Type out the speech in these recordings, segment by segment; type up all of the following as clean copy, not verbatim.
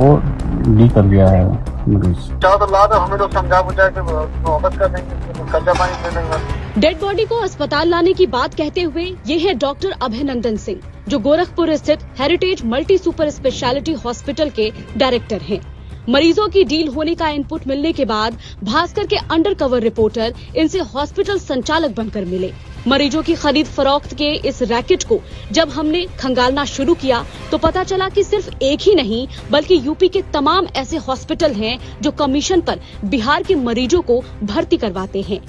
वो डी कर दिया है मरीज। तो लाद हमें लोग समझा बुझा के वापस कर देंगे, कच्चा पानी दे देंगे। डेड बॉडी को अस्पताल लाने की बात कहते हुए ये है डॉक्टर अभयनंदन सिंह, जो गोरखपुर स्थित heritage multi super speciality hospital के डायरेक्टर हैं। मरीजों की डील होने का इनपुट मिलने के बाद भास्कर के अंडर कवर रिपोर्टर इनसे हॉस्पिटल संचालक बनकर मिले। मरीजों की खरीद फरोख्त के इस रैकेट को जब हमने खंगालना शुरू किया तो पता चला कि सिर्फ एक ही नहीं बल्कि यूपी के तमाम ऐसे हॉस्पिटल हैं जो कमीशन पर बिहार के मरीजों को भर्ती करवाते हैं।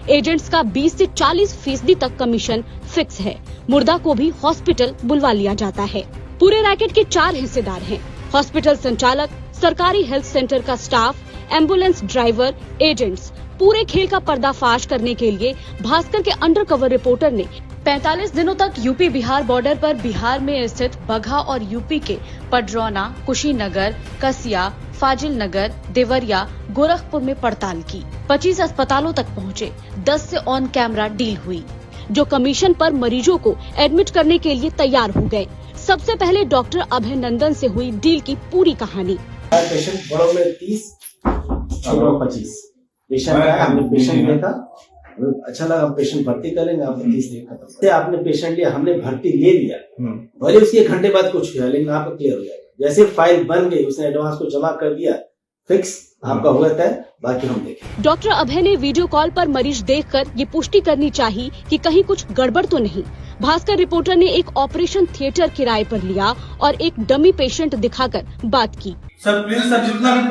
एजेंट्स का 20 से 40% तक कमीशन फिक्स है। मुर्दा को भी हॉस्पिटल बुलवा लिया जाता है। पूरे रैकेट के 4 हिस्सेदार हैं: हॉस्पिटल संचालक, सरकारी हेल्थ सेंटर का स्टाफ, एम्बुलेंस ड्राइवर, एजेंट्स। पूरे खेल का पर्दाफाश करने के लिए भास्कर के अंडर कवर रिपोर्टर ने 45 दिनों तक यूपी बिहार बॉर्डर पर बिहार में स्थित बगहा और यूपी के पडरौना, कुशीनगर, कसिया, फाजिल नगर, देवरिया, गोरखपुर में पड़ताल की। 25 अस्पतालों तक पहुंचे। 10 से ऑन कैमरा डील हुई, जो कमीशन पर मरीजों को एडमिट करने के लिए तैयार हो गए। सबसे पहले डॉक्टर अभयनंदन से हुई डील की पूरी कहानी। पेशेंट बड़ों में 30, छोटों में 25 पेशेंट है। हमने पेशेंट देखा, अच्छा लगा, पेशेंट भर्ती करेंगे। आपने 30 देखा, आपने पेशेंट लिया, हमने भर्ती ले लिया, भले उसके 1 घंटे बाद कुछ हुआ, लेकिन आपका क्लियर हो जाएगा। जैसे फाइल बन गई, उसने एडवांस को जमा कर दिया, फिक्स आपका हुआ तय, बाकी हम देखें। डॉक्टर अभय ने वीडियो कॉल पर मरीज देखकर ये पुष्टि करनी चाहिए कि कहीं कुछ गड़बड़ तो नहीं। भास्कर रिपोर्टर ने एक ऑपरेशन थिएटर किराए पर लिया और एक डमी पेशेंट दिखाकर बात की। सर प्लीज सर, जितना भी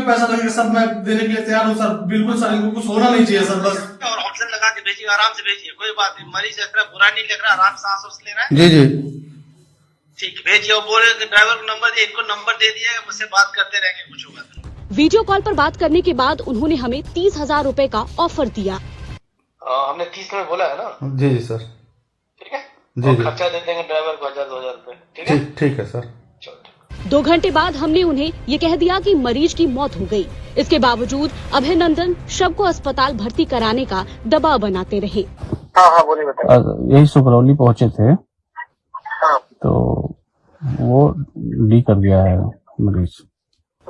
पैसा लगेगा सब मैं देने के लिए तैयार हूँ सर। बिल्कुल सर, इनको कुछ होना नहीं चाहिए सर, बस। और ऑप्शन लगा के भेजिए, आराम से भेजिए, कोई बात नहीं। मरीज इतना बुरा नहीं लग रहा, आराम से सांस ले रहा है। जी जी ठीक, भेजिए। और बोले ड्राइवर को नंबर दिए, इनको नंबर दे दिया, मुझसे बात करते रहेंगे, कुछ होगा तो। वीडियो कॉल पर बात करने के बाद उन्होंने हमें 30,000 रूपए का ऑफर दिया। हमने 30 में बोला है ना? जी जी सर, ठीक है जी जी, खर्चा दे देंगे ड्राइवर को 1000-2000 रूपए। ठीक है सर। 2 घंटे बाद हमने उन्हें ये कह दिया कि मरीज की मौत हो गई। इसके बावजूद अभयनंदन शव को अस्पताल भर्ती कराने का दबाव बनाते रहे। हाँ बोलिए, बताइए। यही सुगरौली पहुंचे थे, हाँ, तो वो डी कर दिया है मरीज।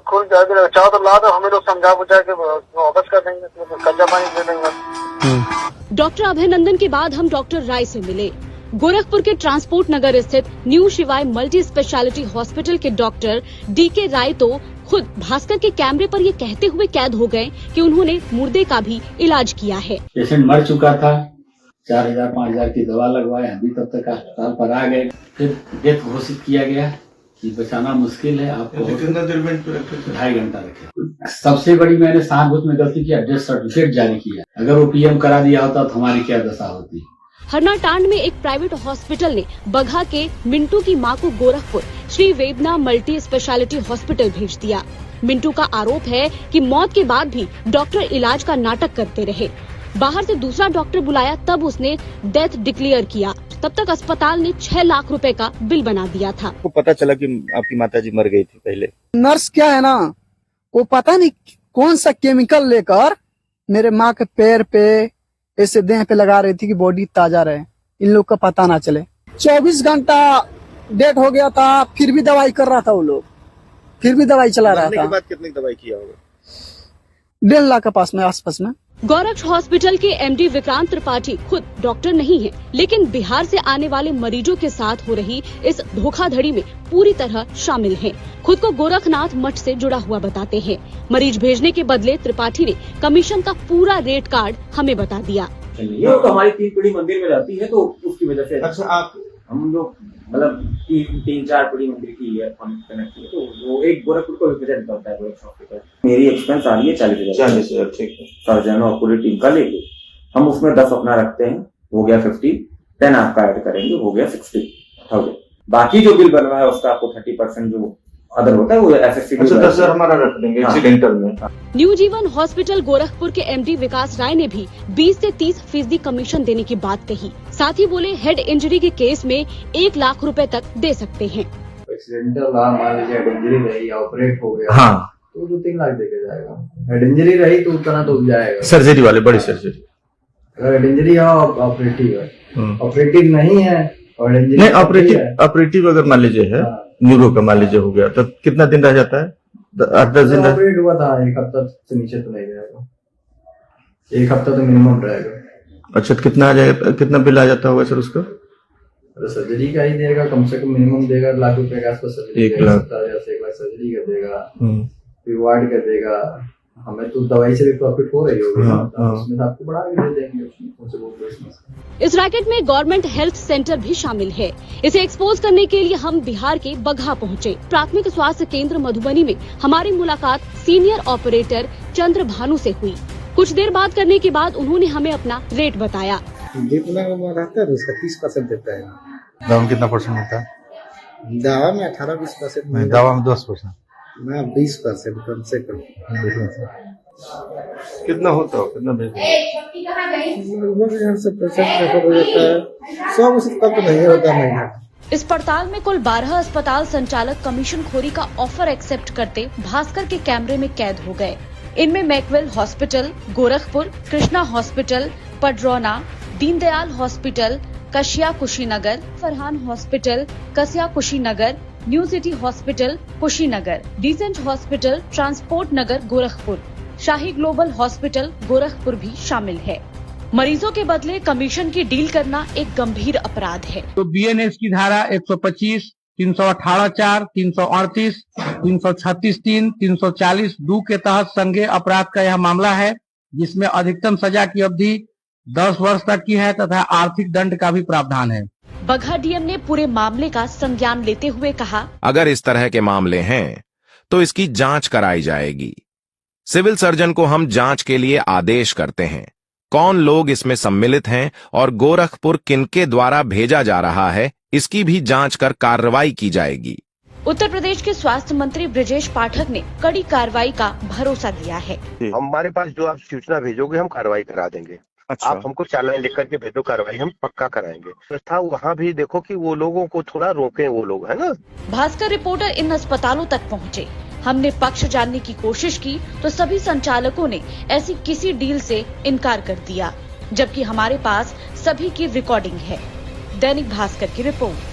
खुल जाएगा, चाहो तो ला दो, हमें लोग समझा बुझा के वापस कर देंगे, कच्चा पानी दे देंगे। डॉक्टर अभयनंदन के बाद हम डॉक्टर राय से मिले। गोरखपुर के ट्रांसपोर्ट नगर स्थित न्यू शिवाय मल्टी स्पेशलिटी हॉस्पिटल के डॉक्टर DK राय तो खुद भास्कर के कैमरे पर ये कहते हुए कैद हो गए कि उन्होंने मुर्दे का भी इलाज किया है। पेशेंट मर चुका था, 4000-5000 की दवा लगवाए, अभी तब तक अस्पताल पर आ गए, फिर डेथ घोषित किया गया कि बचाना मुश्किल है, आपको 2.5 घंटा रखे। सबसे बड़ी मैंने सहानुभूति में गलती किया, डेथ सर्टिफिकेट जारी किया। अगर वो PM करा दिया होता तो हमारी क्या दशा होती। हरनाटांड में एक प्राइवेट हॉस्पिटल ने बगहा के मिंटू की मां को गोरखपुर श्री वेदना मल्टी स्पेशलिटी हॉस्पिटल भेज दिया। मिंटू का आरोप है कि मौत के बाद भी डॉक्टर इलाज का नाटक करते रहे। बाहर से दूसरा डॉक्टर बुलाया, तब उसने डेथ डिक्लेयर किया। तब तक अस्पताल ने 6 लाख रुपए का बिल बना दिया था। आपको पता चला कि आपकी माताजी मर गई थी पहले? नर्स क्या है ना, वो पता नहीं कौन सा केमिकल लेकर मेरे माँ के पैर पे, ऐसे देह पे लगा रही थी कि बॉडी ताजा रहे, इन लोग का पता ना चले। 24 घंटा डेट हो गया था, फिर भी दवाई कर रहा था वो लोग, फिर भी दवाई चला रहा था। के बाद कितनी दवाई किया होगा? 1.5 लाख के पास में, आसपास में। गोरक्ष हॉस्पिटल के MD विक्रांत त्रिपाठी खुद डॉक्टर नहीं है, लेकिन बिहार से आने वाले मरीजों के साथ हो रही इस धोखाधड़ी में पूरी तरह शामिल हैं। खुद को गोरखनाथ मठ से जुड़ा हुआ बताते हैं। मरीज भेजने के बदले त्रिपाठी ने कमीशन का पूरा रेट कार्ड हमें बता दिया। ये तो हमारी 3 पीढ़ी मंदिर में रहती है, तो उसकी वजह से अच्छा, आप हम लोग मतलब 3-4 पीढ़ी मंदिर की है, कनेक्ट है, तो वो एक गोरखपुर को रिप्रेजेंट करता है गोरखपुर हॉस्पिटल। मेरी एक्सपेंस आ रही है 40,000। ठीक है। सर्जन और पूरी टीम का लेके हम उसमें 10 अपना रखते हैं, हो गया 50, 10 आपका ऐड करेंगे, हो गया 60,000। बाकी जो बिल बनवा है उसका आपको 30% जो अदर होता है वो FSC। अच्छा, 10,000 हमारा रख देंगे एक्सीडेंटल में। न्यू जीवन हॉस्पिटल गोरखपुर के MD विकास राय ने भी 20 से 30% कमीशन देने की बात कही। साथ ही बोले हेड इंजरी के केस में 1 लाख रुपए तक दे सकते हैं। एक्सीडेंटल मान लीजिए हेड इंजरी रही, ऑपरेट हो गया, हाँ, तो 2-3 लाख देके जाएगा। हेड इंजरी रही तो उतना तो जाएगा, सर्जरी वाले, बड़ी सर्जरी। अगर हेड इंजरी है ऑपरेटिव है, ऑपरेटिव नहीं है और नहीं, ऑपरेटिव अगर मान लीजिए है न्यूरो का मान लीजिए हो गया तो कितना दिन रह जाता है? 8-10 दिन ऑपरेट हुआ था, एक हफ्ता से नीचे तो नहीं रहेगा, एक हफ्ता तो मिनिमम रहेगा। अच्छा, कितना आ जाएगा, कितना बिल आ जाता होगा सर उसका? सर्जरी का ही देगा, कम से कम मिनिमम देगा लाख रुपए के आसपास सर्जरी, 1 लाख 70,000 से 1 लाख सर्जरी का देगा, फिर वार्ड का देगा। हमें तो दवाई से भी प्रॉफिट हो रही होगी, उसमें आपको बढ़ा के दे देंगे। इस रैकेट में गवर्नमेंट हेल्थ सेंटर भी शामिल है। इसे एक्सपोज करने के लिए हम बिहार के बगहा पहुंचे। प्राथमिक स्वास्थ्य केंद्र मधुबनी में हमारी मुलाकात सीनियर ऑपरेटर चंद्र भानु से हुई। कुछ देर बात करने के बाद उन्होंने हमें अपना रेट बताया। रहता है तो उसका 30% देता है। दावा में कितना परसेंट होता है? दावा में 18-20%, दावा में 10%, मैं 20% कम से कम। कितना होता हो, कितना लगभग यहाँ से पेशेंट हो जाता है 100 से कम तो नहीं होता महीना। इस पड़ताल में कुल 12 अस्पताल संचालक कमीशन खोरी का ऑफर एक्सेप्ट करते भास्कर के कैमरे में कैद हो गए। इनमें Maxwell hospital, Gorakhpur, Krishna hospital, Padrauna, Deendayal hospital, Kasia Kushinagar, Farhan hospital, Kasia Kushinagar, new city hospital Kushinagar, decent hospital, transport Nagar Gorakhpur, Shahi global hospital Gorakhpur भी शामिल है। मरीजों के बदले कमीशन की डील करना एक गंभीर अपराध है। तो बीएनएस की धारा 125, 318(4), 338, 336(3), 340(2) के तहत संज्ञेय अपराध का यह मामला है, जिसमें अधिकतम सजा की अवधि 10 वर्ष तक की है तथा आर्थिक दंड का भी प्रावधान है। बगहा डीएम ने पूरे मामले का संज्ञान लेते हुए कहा, अगर इस तरह के मामले हैं तो इसकी जांच कराई जाएगी। सिविल सर्जन को हम जांच के लिए आदेश करते हैं। कौन लोग इसमें सम्मिलित हैं और गोरखपुर किनके द्वारा भेजा जा रहा है, इसकी भी जांच कर कार्रवाई की जाएगी। उत्तर प्रदेश के स्वास्थ्य मंत्री ब्रजेश पाठक ने कड़ी कार्रवाई का भरोसा दिया है। हमारे पास जो आप सूचना भेजोगे हम कार्रवाई करा देंगे। अच्छा। आप हमको चालान लिख करके भेजो, कार्रवाई हम पक्का कराएंगे। व्यवस्था वहाँ भी देखो कि वो लोगों को थोड़ा रोके, वो लोग है ना। भास्कर रिपोर्टर इन अस्पतालों तक पहुँचे। हमने पक्ष जानने की कोशिश की तो सभी संचालकों ने ऐसी किसी डील से इनकार कर दिया, जबकि हमारे पास सभी की रिकॉर्डिंग है। दैनिक भास्कर की रिपोर्ट।